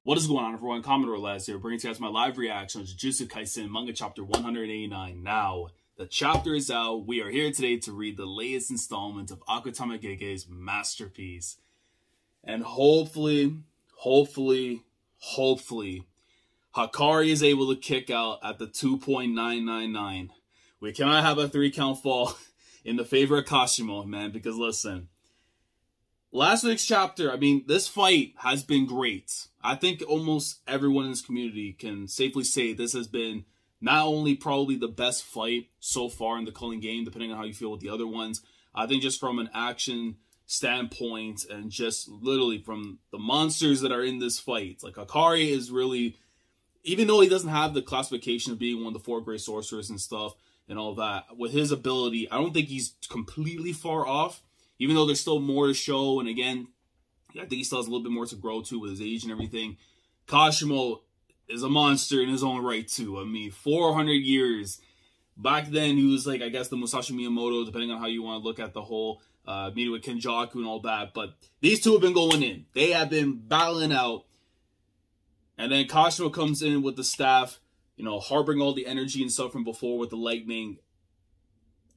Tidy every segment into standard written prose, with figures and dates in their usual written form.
What is going on, everyone? Commodore Les here, bringing to you guys my live reaction on Jujutsu Kaisen manga chapter 189. Now, the chapter is out. We are here today to read the latest installment of Akutama Gege's masterpiece. And hopefully, Hakari is able to kick out at the 2.999. We cannot have a 3-count fall in the favor of Kashimo, man, because listen, last week's chapter, I mean, this fight has been great. I think almost everyone in this community can safely say this has been not only probably the best fight so far in the Culling game, depending on how you feel with the other ones. I think just from an action standpoint and just literally from the monsters that are in this fight. Like, Hakari is really, even though he doesn't have the classification of being one of the 4 great sorcerers and stuff and all that, with his ability, I don't think he's completely far off. Even though there's still more to show, and again, I think he still has a little bit more to grow to with his age and everything. Kashimo is a monster in his own right, too. I mean, 400 years. Back then, he was like, I guess, the Musashi Miyamoto, depending on how you want to look at the whole meeting with Kenjaku and all that. But these two have been going in. They have been battling out. And then Kashimo comes in with the staff, you know, harboring all the energy and stuff from before with the lightning,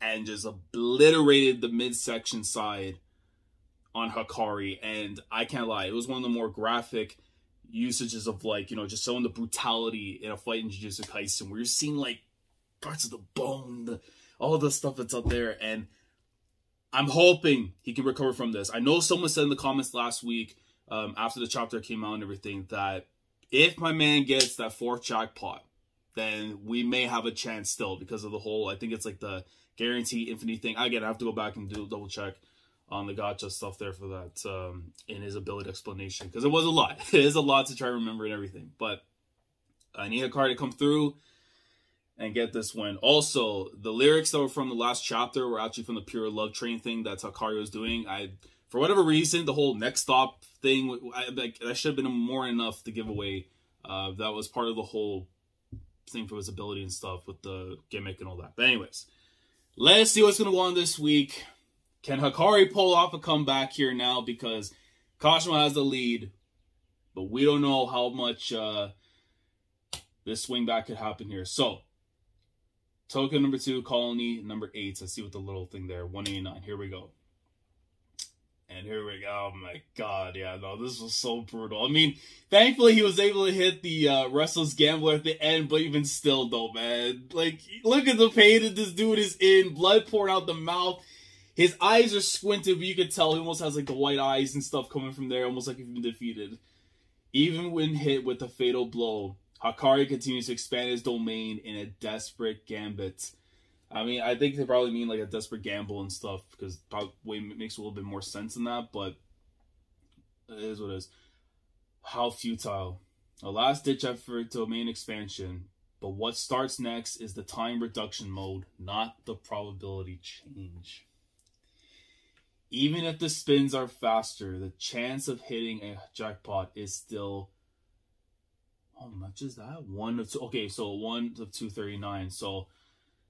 and just obliterated the midsection side on Hakari. And I can't lie, it was one of the more graphic usages of, like, you know, just showing the brutality in a fight in Jujutsu Kaisen, where you're seeing, like, parts of the bone, all the stuff that's up there. And I'm hoping he can recover from this. I know someone said in the comments last week, after the chapter came out and everything, that if my man gets that 4th jackpot, then we may have a chance still, because of the whole, I think it's like the guarantee infinity thing. Again, I have to go back and double check on the gacha stuff there for that in his ability explanation, because it was a lot. It is a lot to try to remember and everything, but I need Hakari to come through and get this win. Also, the lyrics that were from the last chapter were actually from the Pure Love Train thing that Hakari was doing. For whatever reason, the whole next stop thing, that should have been more than enough to give away. That was part of the whole thing for his ability and stuff with the gimmick and all that. But anyways, let's see what's going to go on this week. Can Hakari pull off a comeback here now? Because Kashimo has the lead, but we don't know how much this swing back could happen here. So, token number 2, colony number 8. Let's see what the little thing there, 189. Here we go. And here we go. Oh my god, yeah, no, this was so brutal. I mean, thankfully he was able to hit the Restless Gambler at the end, but even still though, man. Like, look at the pain that this dude is in. Blood pouring out the mouth. His eyes are squinted, but you could tell he almost has like the white eyes and stuff coming from there, almost like he's been defeated. Even when hit with a fatal blow, Hakari continues to expand his domain in a desperate gambit. I mean, I think they probably mean like a desperate gamble and stuff, because probably makes a little bit more sense than that, but it is what it is. How futile. A last-ditch effort domain expansion, but what starts next is the time reduction mode, not the probability change. Even if the spins are faster, the chance of hitting a jackpot is still, how much is that? 1 of 2. Okay, so 1 of 239. So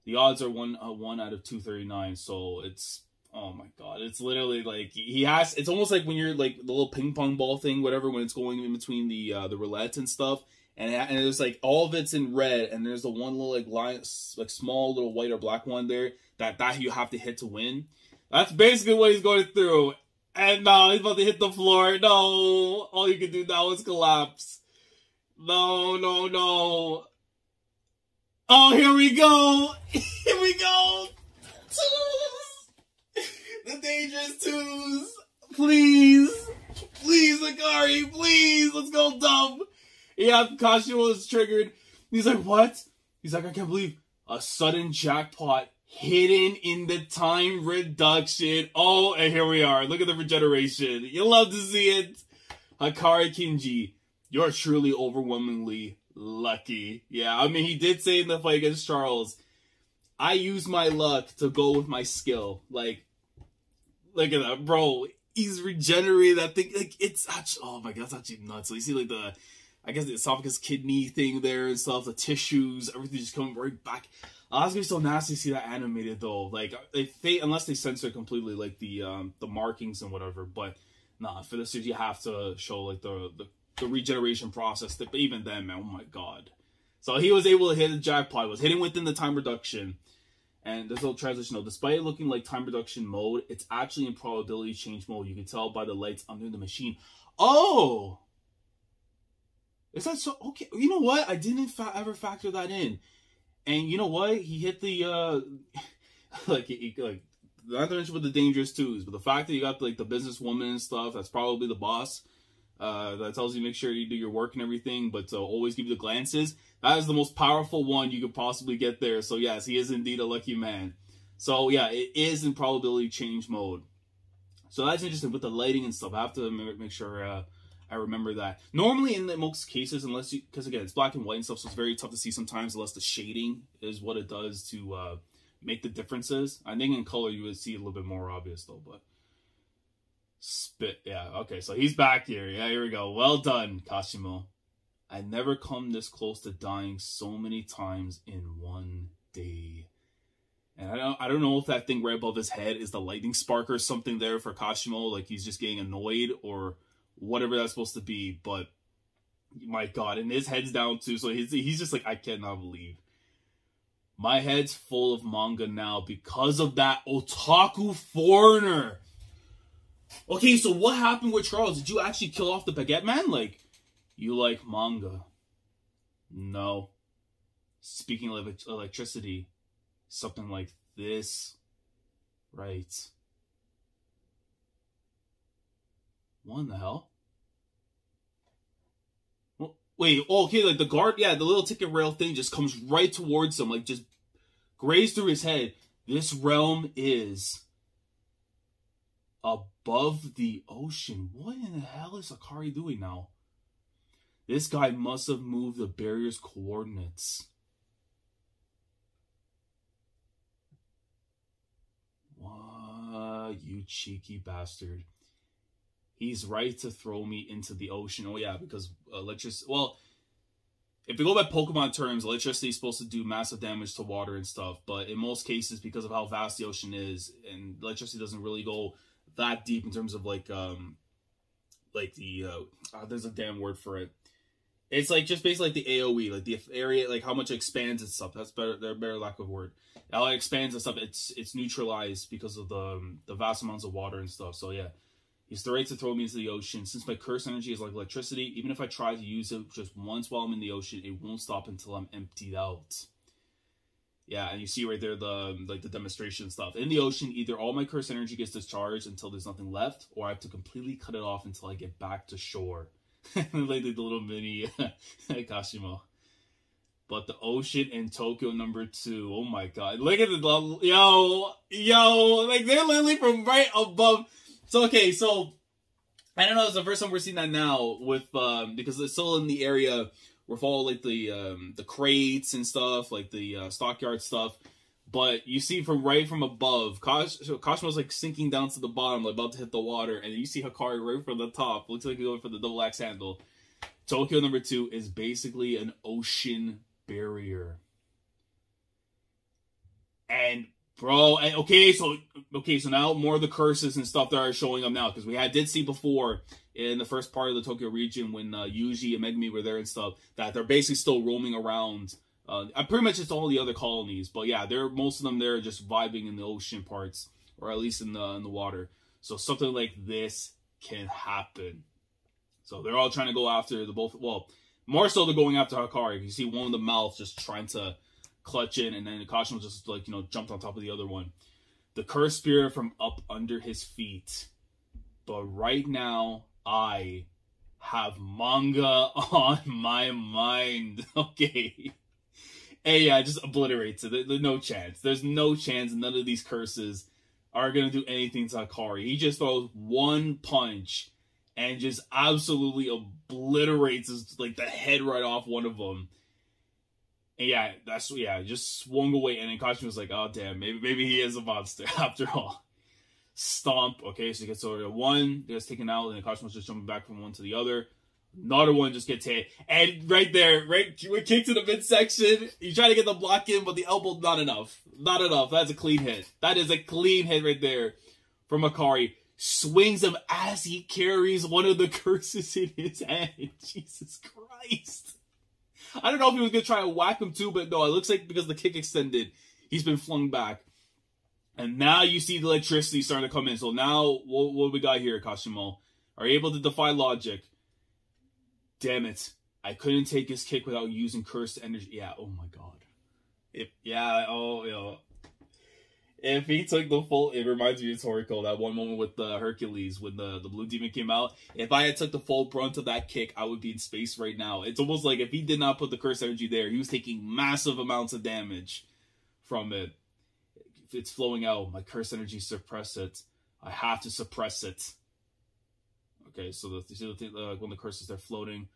the odds are 1 out of 239. So it's, oh my god, it's literally like he has. It's almost like when you're like the little ping pong ball thing, whatever, when it's going in between the roulette and stuff, and there's like all of it's in red, and there's the one little like line, like small little white or black one there that you have to hit to win. That's basically what he's going through. And now he's about to hit the floor. No, all you can do now is collapse. No. Oh, here we go. Here we go. 2s. The dangerous 2s. Please, Hakari, please. Let's go dumb. Yeah, Kashimo is triggered. He's like, what? He's like, I can't believe a sudden jackpot hidden in the time reduction. Oh, and here we are. Look at the regeneration. You'll love to see it. Hakari Kinji, you're truly overwhelmingly lucky. Yeah, I mean, he did say in the fight against Charles, I use my luck to go with my skill. Like, look at that, bro. He's regenerated that thing. Like, it's actually, oh my god, that's actually nuts. So you see, like, the, I guess the esophagus kidney thing there and stuff, the tissues, everything just coming right back. It's gonna be so nasty to see that animated though. Like, unless they censor completely like the markings and whatever. But nah, for this series you have to show like the the regeneration process. But even then, man, oh my god. So he was able to hit the jackpot. Was hitting within the time reduction. And there's a little transition though. Despite it looking like time reduction mode, it's actually in probability change mode. You can tell by the lights under the machine. Oh! Is that so? Okay, you know what? I didn't ever factor that in. And you know what? He hit the, like not to mention with the dangerous twos, but the fact that you got like the businesswoman and stuff, that's probably the boss. That tells you make sure you do your work and everything, but to always give you the glances. That is the most powerful one you could possibly get there. So yes, he is indeed a lucky man. So yeah, it is in probability change mode. So that's interesting with the lighting and stuff. I have to make sure I remember that. Normally in most cases, unless you, because again, it's black and white and stuff, so it's very tough to see sometimes unless the shading is what it does to make the differences. I think in color you would see a little bit more obvious though, but spit, yeah, okay, so he's back here. Yeah, here we go. Well done, Kashimo. I never come this close to dying so many times in one day. And I don't know if that thing right above his head is the lightning spark or something there for Kashimo, like he's just getting annoyed or whatever that's supposed to be, but my god, and his head's down too, so he's just like, I cannot believe. My head's full of manga now because of that otaku foreigner. Okay, so what happened with Charles? Did you actually kill off the baguette man? Like, you like manga? No. Speaking of electricity, something like this. Right. What in the hell? Well, wait, okay, like the guard, yeah, the little ticket rail thing just comes right towards him, like just grazed through his head. This realm is above the ocean. What in the hell is Hakari doing now? This guy must have moved the barrier's coordinates. What, you cheeky bastard. He's right to throw me into the ocean. Oh yeah, because electricity, well, if you go by Pokemon terms, electricity is supposed to do massive damage to water and stuff, but in most cases, because of how vast the ocean is, and electricity doesn't really go that deep in terms of like the there's a damn word for it. It's like just basically like the AoE, like the area, like how much it expands and stuff. That's better. There's a better lack of word. How it expands and stuff. It's neutralized because of the vast amounts of water and stuff. So yeah, he's the right to throw me into the ocean. Since my curse energy is like electricity, even if I try to use it just once while I'm in the ocean, it won't stop until I'm emptied out. Yeah, and you see right there the demonstration stuff. In the ocean, either all my curse energy gets discharged until there's nothing left, or I have to completely cut it off until I get back to shore. Like the little mini Kashimo. But the ocean in Tokyo #2. Oh my god. Look at the level. Yo, like they're literally from right above. So okay, so I don't know, it's the first time we're seeing that now with because it's still in the area with all like the crates and stuff, like the stockyard stuff. But you see from right from above, Kashimo's like sinking down to the bottom, like about to hit the water, and you see Hakari right from the top. Looks like he's going for the double axe handle. Tokyo #2 is basically an ocean barrier. And bro, okay, so now more of the curses and stuff that are showing up now, because we did see before in the first part of the Tokyo region when Yuji and Megumi were there and stuff, that they're basically still roaming around. Pretty much it's all the other colonies, but yeah, most of them there are just vibing in the ocean parts, or at least in the water. So something like this can happen. So they're all trying to go after the both. Well, more so they're going after Hakari. You see one of the mouths just trying to clutch in, and then Kashimo just like jumped on top of the other one. The cursed spirit from up under his feet. But right now, I have manga on my mind. Okay. Hey, yeah, just obliterates it. There's no chance. There's no chance none of these curses are going to do anything to Hakari. He just throws one punch and just absolutely obliterates like the head right off one of them. And yeah, just swung away. And then Kashimo was like, oh, damn, maybe he is a monster after all. Stomp. Okay, so he gets over to one, gets taken out, and then Kashimo's just jumping back from one to the other. Another one just gets hit. And right there, kick to the midsection. You try to get the block in, but the elbow, not enough. Not enough. That's a clean hit. That is a clean hit right there from Hakari. swings him as he carries one of the curses in his hand. Jesus Christ. I don't know if he was going to try to whack him too, but no, it looks like because the kick extended, he's been flung back. And now you see the electricity starting to come in. So now, what we got here, Kashimo? Are you able to defy logic? Damn it. I couldn't take his kick without using cursed energy. Yeah, oh my god. If he took the full, it reminds me of Toriko, that one moment with Hercules when the blue demon came out. If I had took the full brunt of that kick, I would be in space right now. It's almost like if he did not put the cursed energy there, he was taking massive amounts of damage from it. If it's flowing out, my cursed energy suppress it. I have to suppress it. Okay, so when the curses they're floating,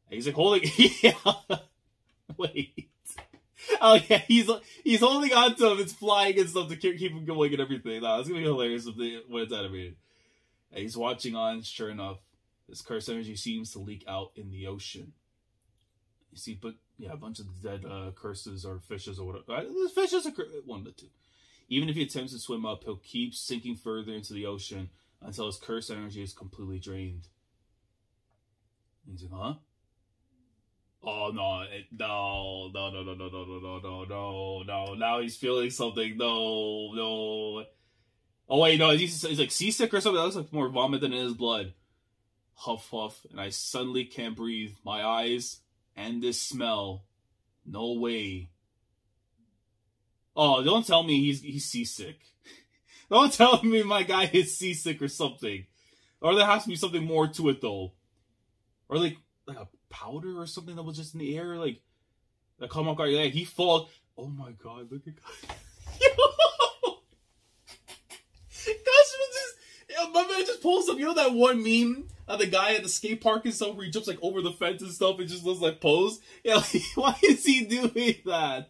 and he's like holding. Yeah, wait. Oh yeah, he's holding on to him. It's flying and stuff to keep him going and everything. No, it's gonna be hilarious when it's animated. And he's watching on. Sure enough, this cursed energy seems to leak out in the ocean. You see, but yeah, a bunch of dead curses or fishes or whatever. Fishes are one of the two. Even if he attempts to swim up, he'll keep sinking further into the ocean until his cursed energy is completely drained. And he's like, huh? Oh no, no. Now he's feeling something. No. Oh wait, no, he's like seasick or something. That looks like more vomit than in his blood. Huff, huff, and I suddenly can't breathe. My eyes and this smell. No way. Oh, don't tell me he's seasick. Don't tell me my guy is seasick or something. Or there has to be something more to it though. Or like a powder or something that was just in the air, like that Commodore, like he falls. Oh my god, look at God. My man just pulls up. You know that one meme of the guy at the skate park and stuff where he jumps like over the fence and stuff and just looks like pose? Yeah, like, why is he doing that?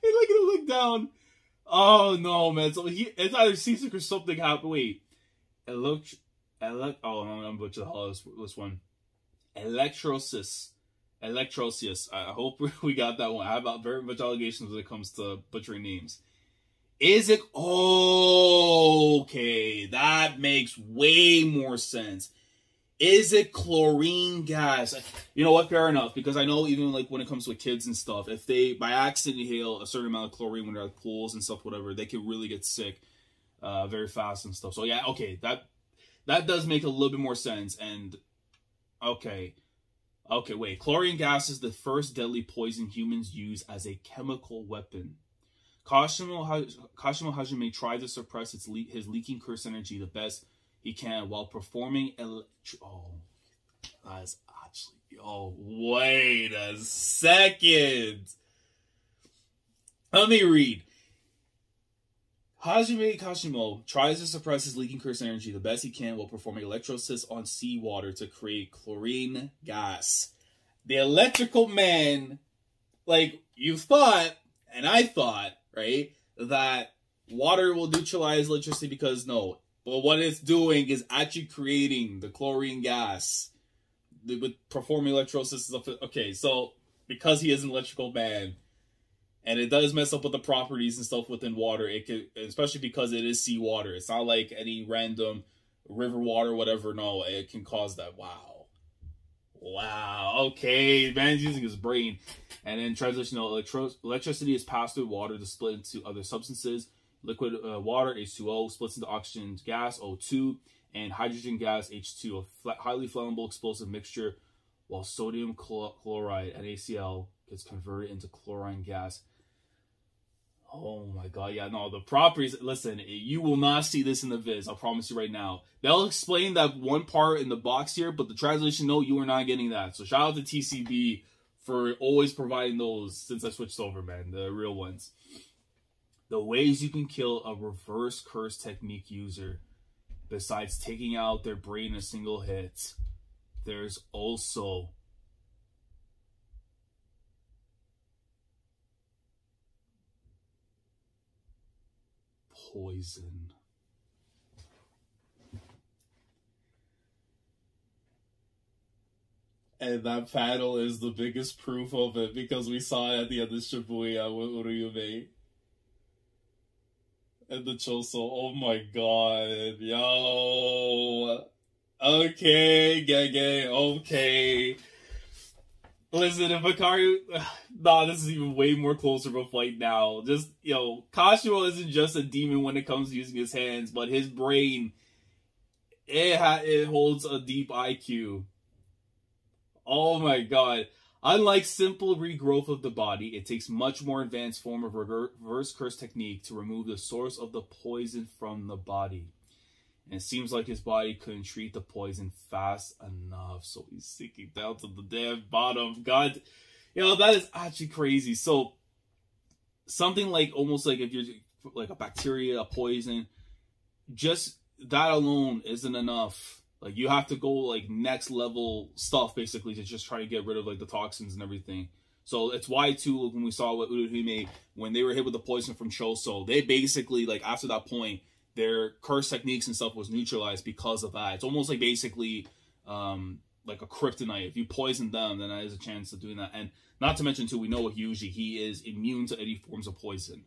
Hey, look at him look down. Oh no, man. So it's either seasick or something happened. Wait. Oh, I'm butchering the hell this one. Electrosis. I hope we got that one. I have very much allegations when it comes to butchering names. Is it? Okay, that makes way more sense. Is it chlorine gas? You know what? Fair enough, because I know even like when it comes with kids and stuff, if they by accident inhale a certain amount of chlorine when they're at pools and stuff, whatever, they can really get sick very fast and stuff. So yeah, okay, that does make a little bit more sense. And okay, wait. Chlorine gas is the first deadly poison humans use as a chemical weapon. Kashimo Hajime tried to suppress his leaking curse energy the best he can while performing that's actually... Oh, wait a second. Let me read. Hajime Kashimo tries to suppress his leaking curse energy the best he can while performing electrolysis on seawater to create chlorine gas. The electrical man, like, you thought, and I thought, right, that water will neutralize electricity because no. But what it's doing is actually creating the chlorine gas with performing electrolysis. Okay, so because he is an electrical man, and it does mess up with the properties and stuff within water, it could, especially because it is seawater. It's not like any random river water, whatever. No, it can cause that. Wow. Okay, man's using his brain. And then transitional electricity is passed through water to split into other substances. Liquid water, H2O, splits into oxygen gas, O2, and hydrogen gas, H2, a highly flammable explosive mixture, while sodium chloride, NaCl, gets converted into chlorine gas. Oh my god, yeah, no, the properties, listen, you will not see this in the viz, I'll promise you right now. They'll explain that one part in the box here, but the translation, no, you are not getting that. So shout out to TCB for always providing those since I switched over, man, the real ones. The ways you can kill a reverse curse technique user, besides taking out their brain in a single hit, there's also poison. And that panel is the biggest proof of it because we saw it at the end of Shibuya with Uriyume. And the Choso. Oh my god. Yo. Okay, gang. Okay. Listen, if Hakari... Nah, this is even way more closer of a fight now. Just, yo, Kashimo isn't just a demon when it comes to using his hands, but his brain, it holds a deep IQ. Oh my god. Unlike simple regrowth of the body, it takes much more advanced form of reverse curse technique to remove the source of the poison from the body. And it seems like his body couldn't treat the poison fast enough, so he's sinking down to the damn bottom. God, you know, that is actually crazy. So, something like, almost like if you're like a bacteria, a poison, just that alone isn't enough. Like, you have to go like next level stuff, basically, to just try to get rid of like the toxins and everything. So it's why too, when we saw what Uruhime, when they were hit with the poison from Choso, they basically, like, after that point, their curse techniques and stuff was neutralized because of that. It's almost like basically like a kryptonite. If you poison them, then that is a chance of doing that. And not to mention too, we know with Yuji, he is immune to any forms of poison.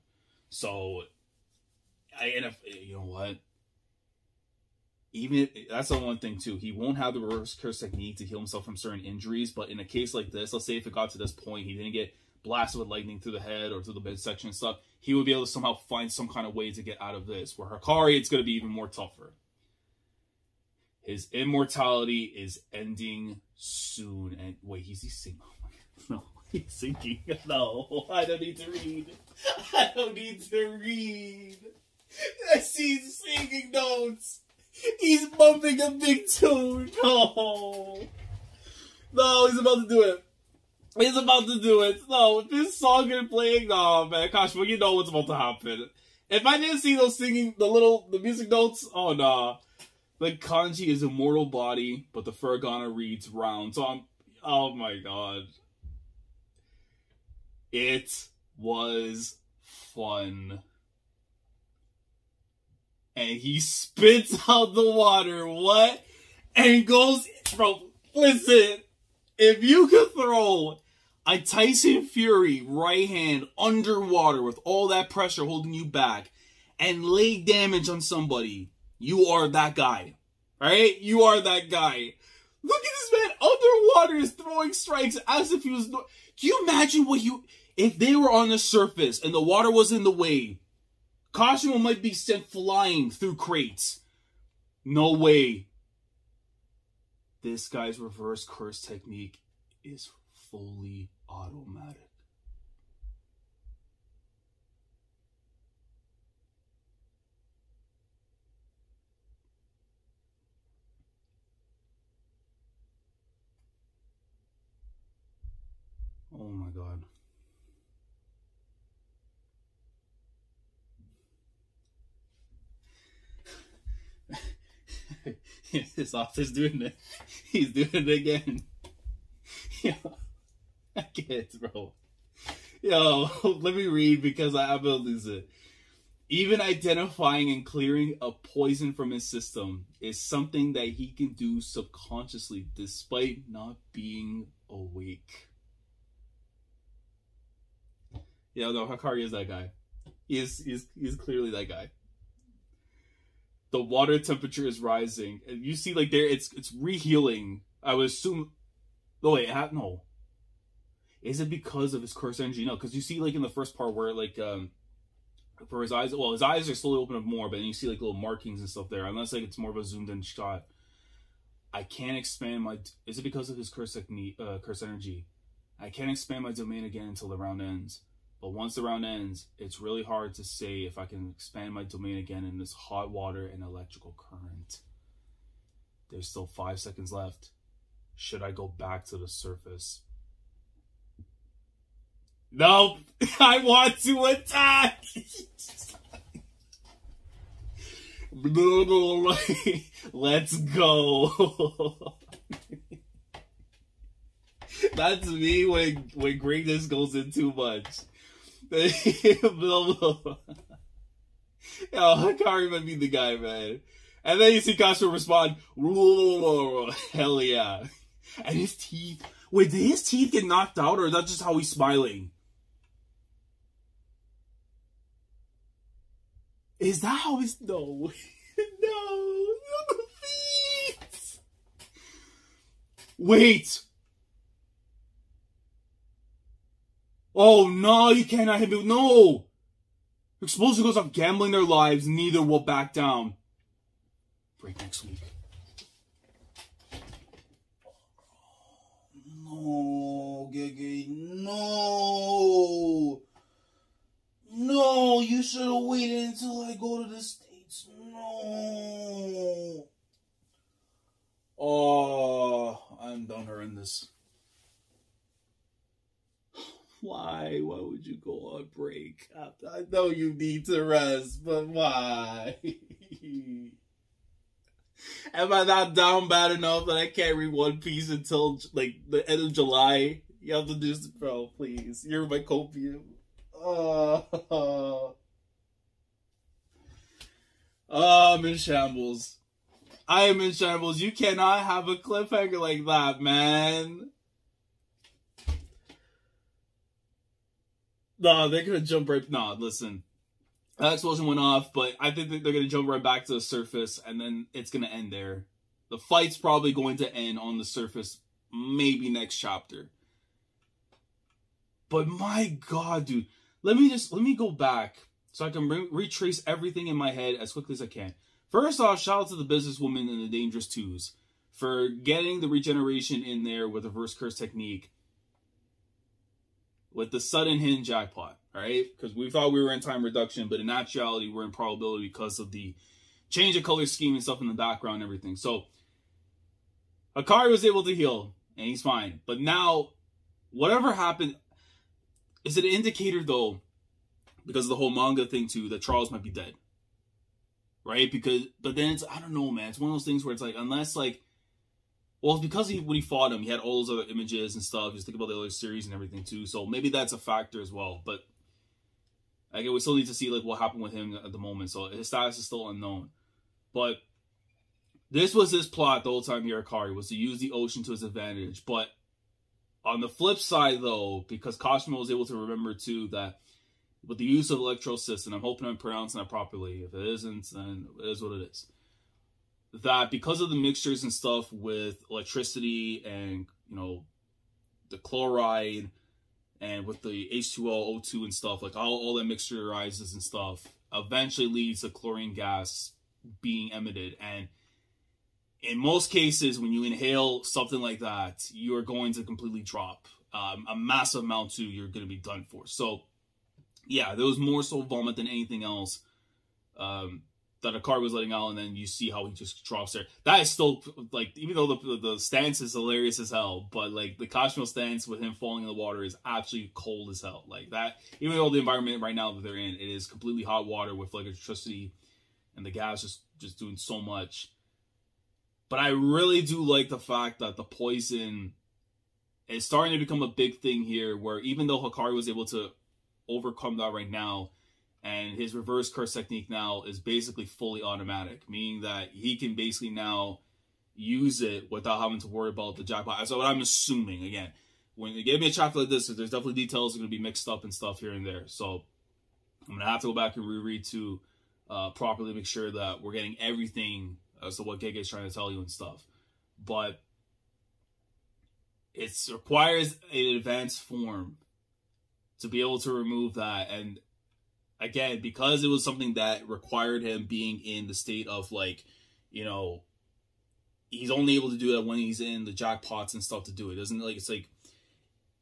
So, and if, you know what? Even that's the one thing too. He won't have the reverse curse technique to heal himself from certain injuries. But in a case like this, let's say if it got to this point, he didn't get blasted with lightning through the head or through the midsection and stuff, he would be able to somehow find some kind of way to get out of this. Where Hakari, it's going to be even more tougher. His immortality is ending soon. And wait, is he singing? Oh my God. No, he's sinking. No, I don't need to read. I don't need to read. I see singing notes. He's bumping a big tune. No. No, he's about to do it. He's about to do it. No, if this song is playing, no, man, Kashimo, you know what's about to happen. If I didn't see those singing, the music notes, oh, nah. The kanji is immortal body, but the furigana reads round. So oh my god. It was fun. And he spits out the water, what? And goes, bro, listen, if you could throw a Tyson Fury right hand underwater with all that pressure holding you back and lay damage on somebody, you are that guy. Alright? You are that guy. Look at this man underwater is throwing strikes as if he was... Can you imagine what if they were on the surface and the water was in the way? Kashimo might be sent flying through crates. No way. This guy's reverse curse technique is fully automatic. Oh my god. His author's doing it. He's doing it again. Yo, I can't, bro. Yo, let me read because I'm gonna lose it. Even identifying and clearing a poison from his system is something that he can do subconsciously despite not being awake. Yeah, no, Hakari is that guy. He's clearly that guy. The water temperature is rising, and you see, like, there, it's rehealing. I would assume. Oh wait, no. Is it because of his curse energy? No, because you see, like, in the first part where, like, for his eyes, well, his eyes are slowly opening up more, but then you see, like, little markings and stuff there. Unless, like, it's more of a zoomed in shot. I can't expand my. Is it because of his curse technique, curse energy? I can't expand my domain again until the round ends. But once the round ends, it's really hard to say if I can expand my domain again in this hot water and electrical current. There's still 5 seconds left. Should I go back to the surface? Nope! I want to attack! Let's go! That's me when greatness goes in too much. Yo, Hakari might be the guy, man. And then you see Kashimo respond, hell yeah. And his teeth, wait, did his teeth get knocked out, or is that just how he's smiling? Is that how it's... No. No. Not the feet. Wait. Oh, no. You cannot hit me. No. Explosion goes off, gambling their lives. Neither will back down. Break next week. No, Gege. No. No, you should have waited until I go to the States. No. Oh, I'm done hearing this. Why? Why would you go on break? I know you need to rest, but why? Am I not down bad enough that I can't read One Piece until like the end of July? You have to do this, bro. Please, you're my copium. I'm in shambles. I am in shambles. You cannot have a cliffhanger like that, man. No, they're gonna jump right... No, listen. That explosion went off, but I think that they're gonna jump right back to the surface, and then it's gonna end there. The fight's probably going to end on the surface, maybe next chapter. But my God, dude. Let me go back so I can retrace everything in my head as quickly as I can. First off, shout out to the businesswoman in the Dangerous Twos for getting the regeneration in there with reverse curse technique with the sudden hidden jackpot, right? Because we thought we were in time reduction, but in actuality, we're in probability because of the change of color scheme and stuff in the background and everything. So Hakari was able to heal, and he's fine. But now, whatever happened... Is it an indicator, though, because of the whole manga thing, too, that Charles might be dead? Right? But then it's, I don't know, man. It's one of those things where it's like, unless, like, well, it's because when he fought him, he had all those other images and stuff. Just think about the other series and everything, too. So maybe that's a factor as well. But, again, we still need to see, like, what happened with him at the moment. So his status is still unknown. But this was his plot the whole time here, Hakari, was to use the ocean to his advantage. But on the flip side, though, because Kashimo was able to remember, too, that with the use of electrocyst, and I'm hoping I'm pronouncing that properly. If it isn't, then it is what it is. That because of the mixtures and stuff with electricity and, you know, the chloride and with the H2O, O2 and stuff, like all that mixture rises and stuff, eventually leads to chlorine gas being emitted. And in most cases, when you inhale something like that, you are going to completely drop. A massive amount, too, you're going to be done for. So, yeah, there was more so vomit than anything else that Hakari was letting out, and then you see how he just drops there. That is still, like, even though the stance is hilarious as hell, but, like, the Kashimo stance with him falling in the water is actually cold as hell. Like, that, even though the environment right now that they're in, it is completely hot water with, like, electricity, and the gas just doing so much. But I really do like the fact that the poison is starting to become a big thing here, where even though Hakari was able to overcome that right now, and his reverse curse technique now is basically fully automatic, meaning that he can basically now use it without having to worry about the jackpot. That's what I'm assuming. Again, when they give me a chapter like this, there's definitely details that are going to be mixed up and stuff here and there. So I'm going to have to go back and reread to properly make sure that we're getting everything as to what Gege is trying to tell you and stuff. But it requires an advanced form to be able to remove that. And again, because it was something that required him being in the state of, like, you know, he's only able to do that when he's in the jackpots and stuff to do it. Doesn't, like, it's like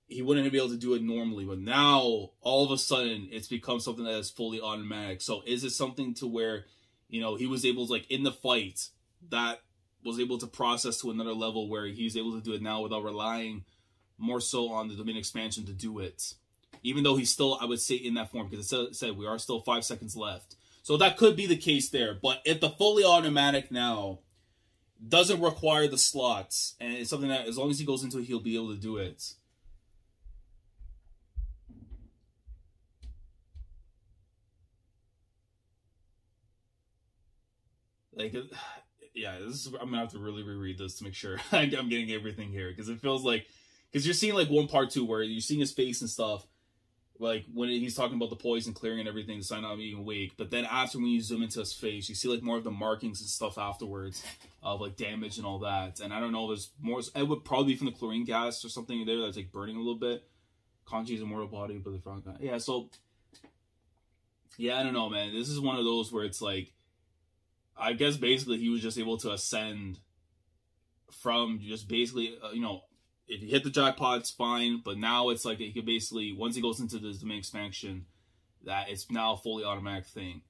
he wouldn't be able to do it normally. But now, all of a sudden, it's become something that is fully automatic. So is it something to where, you know, he was able to, like, in the fight, that was able to process to another level where he's able to do it now without relying more so on the domain expansion to do it? Even though he's still, I would say, in that form, because it said we are still 5 seconds left. So that could be the case there. But if the fully automatic now doesn't require the slots, and it's something that as long as he goes into it, he'll be able to do it. Like, yeah, I'm going to have to really reread this to make sure I'm getting everything here. Because it feels like, because you're seeing like one part 2 where you're seeing his face and stuff. like when he's talking about the poison clearing and everything, the sign not being weak. But then after, when you zoom into his face, you see like more of the markings and stuff afterwards of like damage and all that. And I don't know, there's more. It would probably be from the chlorine gas or something there that's like burning a little bit. Kanji's immortal body, but the front guy. Yeah, so yeah, I don't know, man. This is one of those where it's like, I guess basically he was just able to ascend from just basically, you know, if he hit the jackpot, it's fine. But now it's like he could basically, once he goes into this domain expansion, that it's now a fully automatic thing.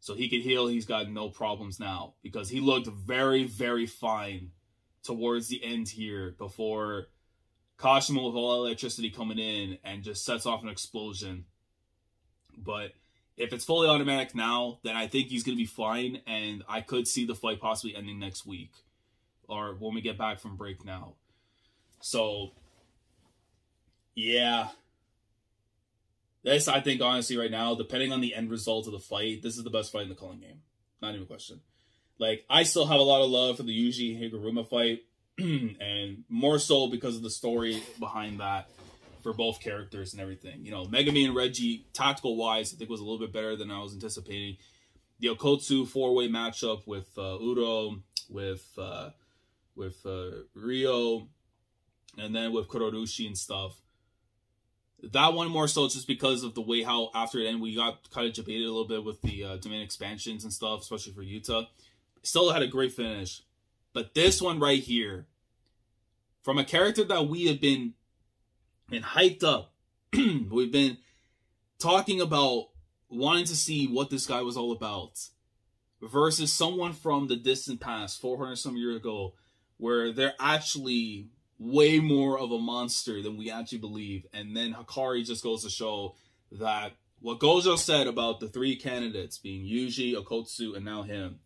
So he could heal. He's got no problems now because he looked very, very fine towards the end here before Kashimo with all electricity coming in and just sets off an explosion. But if it's fully automatic now, then I think he's going to be fine. And I could see the fight possibly ending next week or when we get back from break now. So, yeah. This, I think, honestly, right now, depending on the end result of the fight, this is the best fight in the Culling game. Not even a question. Like, I still have a lot of love for the Yuji Higuruma fight. And more so because of the story behind that for both characters and everything. You know, Megumi and Reggie, tactical-wise, I think was a little bit better than I was anticipating. The Okotsu four-way matchup with Uro, with Ryo, and then with Kurorushi and stuff. That one more so just because of the way how after it ended, we got kind of debated a little bit with the domain expansions and stuff, especially for Yuta. Still had a great finish. But this one right here, from a character that we have been hyped up, we've been talking about wanting to see what this guy was all about, versus someone from the distant past, 400 some years ago, where they're actually way more of a monster than we actually believe. And then Hakari just goes to show that what Gojo said about the three candidates being Yuji, Okotsu, and now him,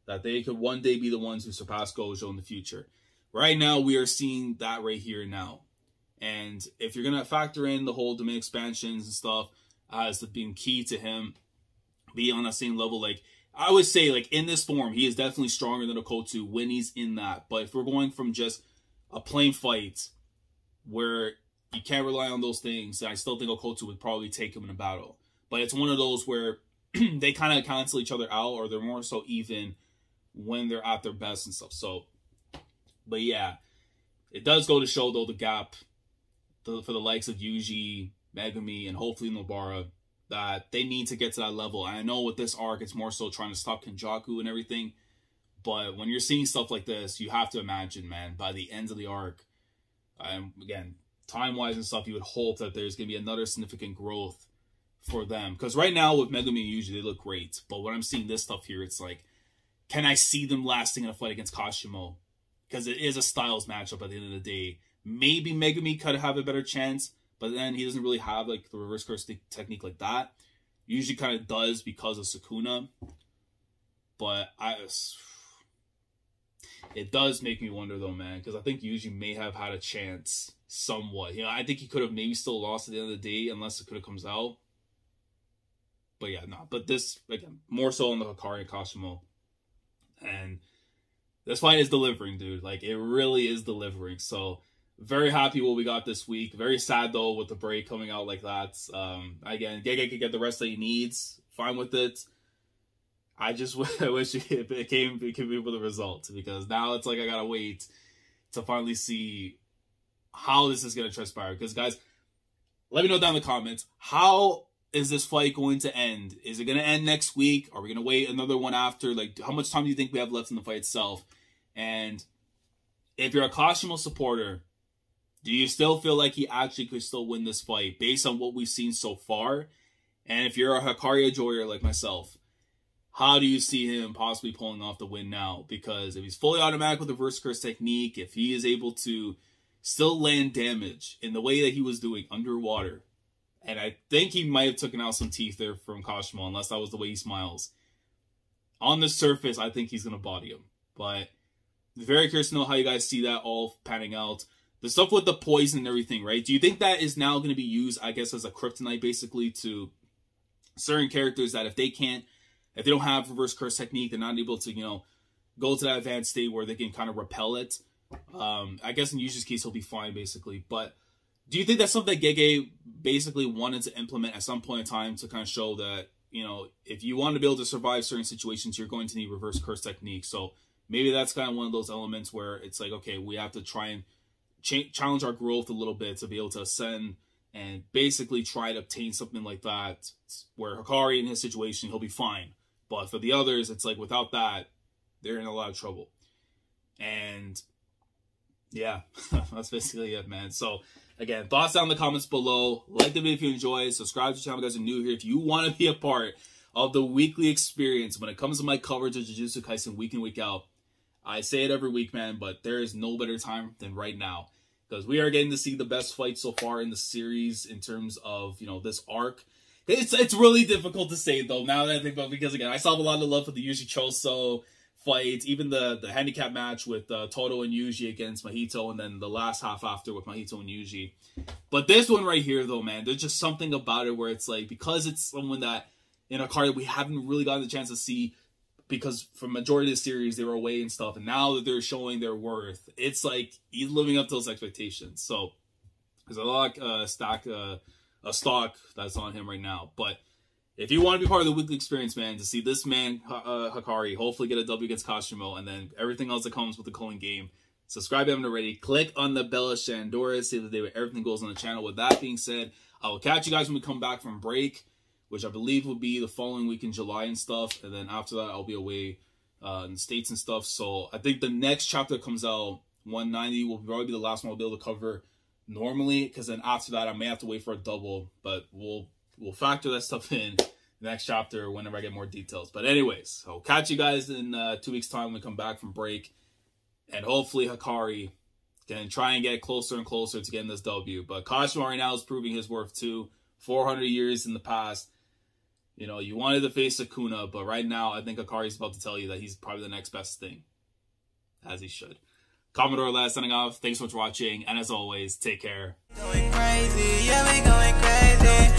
that they could one day be the ones who surpass Gojo in the future. Right now, we are seeing that right here now. And if you're going to factor in the whole domain expansions and stuff as being key to him being on that same level, like, I would say, like, in this form, he is definitely stronger than Okotsu when he's in that. But if we're going from just a plain fight where you can't rely on those things, I still think Okotsu would probably take him in a battle. But it's one of those where they kind of cancel each other out, or they're more so even when they're at their best and stuff. So, but yeah, it does go to show, though, the gap for the likes of Yuji, Megumi, and hopefully Nobara, that they need to get to that level. And I know with this arc, it's more so trying to stop Kenjaku and everything. But when you're seeing stuff like this, you have to imagine, man, by the end of the arc, again, time-wise and stuff, you would hope that there's going to be another significant growth for them. Because right now, with Megumi and Yuji, they look great. But when I'm seeing this stuff here, it's like, can I see them lasting in a fight against Kashimo? Because it is a styles matchup at the end of the day. Maybe Megumi could have a better chance, but then he doesn't really have like the reverse curse technique like that. Usually kind of does because of Sukuna. But it does make me wonder though, man, because I think Yuji may have had a chance somewhat. You know, I think he could have maybe still lost at the end of the day unless Sukuna comes out. But yeah, no. But this, again, more so on the Hakari and Kashimo. And this fight is delivering, dude. Like, it really is delivering. So, very happy what we got this week. Very sad, though, with the break coming out like that. Again, Gege could get the rest that he needs. Fine with it. I just wish it came with a result. Because now it's like I gotta wait to finally see how this is going to transpire. Because, guys, let me know down in the comments. How is this fight going to end? Is it going to end next week? Are we going to wait another one after? Like, how much time do you think we have left in the fight itself? And if you're a Kashimo supporter, do you still feel like he actually could still win this fight based on what we've seen so far? And if you're a Hakari enjoyer like myself, how do you see him possibly pulling off the win now? Because if he's fully automatic with the reverse curse technique, if he is able to still land damage in the way that he was doing underwater, and I think he might have taken out some teeth there from Kashimo, unless that was the way he smiles. On the surface, I think he's going to body him. But very curious to know how you guys see that all panning out. The stuff with the poison and everything, right? Do you think that is now going to be used, I guess, as a kryptonite, basically, to certain characters that if they don't have reverse curse technique, they're not able to, you know, go to that advanced state where they can kind of repel it. I guess in Yuji's case, he'll be fine, basically. But Do you think that's something that Gege basically wanted to implement at some point in time to kind of show that, you know, if you want to be able to survive certain situations, you're going to need reverse curse technique? So maybe that's kind of one of those elements where it's like, okay, we have to try and challenge our growth a little bit to be able to ascend and basically try to obtain something like that, where Hakari in his situation, he'll be fine. But for the others, it's like without that, they're in a lot of trouble. And yeah, that's basically it, man. So again, thoughts down in the comments below. Like the video if you enjoyed. Subscribe to the channel if you guys are new here. If you want to be a part of the weekly experience when it comes to my coverage of Jujutsu Kaisen week in, week out, I say it every week, man, but there is no better time than right now, because we are getting to see the best fight so far in the series in terms of, you know, this arc. It's really difficult to say, though, now that I think about it, because, again, I saw a lot of love for the Yuji Choso fight, even the handicap match with Todo and Yuji against Mahito, and then the last half after with Mahito and Yuji. But this one right here, though, man, there's just something about it where it's like, because it's someone that, in a card that we haven't really gotten the chance to see, because for majority of the series, they were away and stuff, and now that they're showing their worth, it's like he's living up to those expectations. So there's a lot a stock that's on him right now. But if you want to be part of the weekly experience, man, to see this man, Hakari, hopefully get a W against Kashimo, and then everything else that comes with the Culling game, subscribe if you haven't already. Click on the bell of Shandora, save the day where everything goes on the channel. With that being said, I will catch you guys when we come back from break, which I believe will be the following week in July and stuff. And then after that, I'll be away in the States and stuff. So I think the next chapter that comes out, 190, will probably be the last one I'll be able to cover normally, because then after that, I may have to wait for a double. But we'll factor that stuff in the next chapter whenever I get more details. But anyways, I'll catch you guys in 2 weeks' time when we come back from break. And hopefully Hakari can try and get closer and closer to getting this W. But Kashimo right now is proving his worth too. 400 years in the past. You know, you wanted to face Sukuna, but right now, I think Hakari's about to tell you that he's probably the next best thing. As he should. Commodore last signing off. Thanks so much for watching. And as always, take care. Going crazy. Yeah, we going crazy.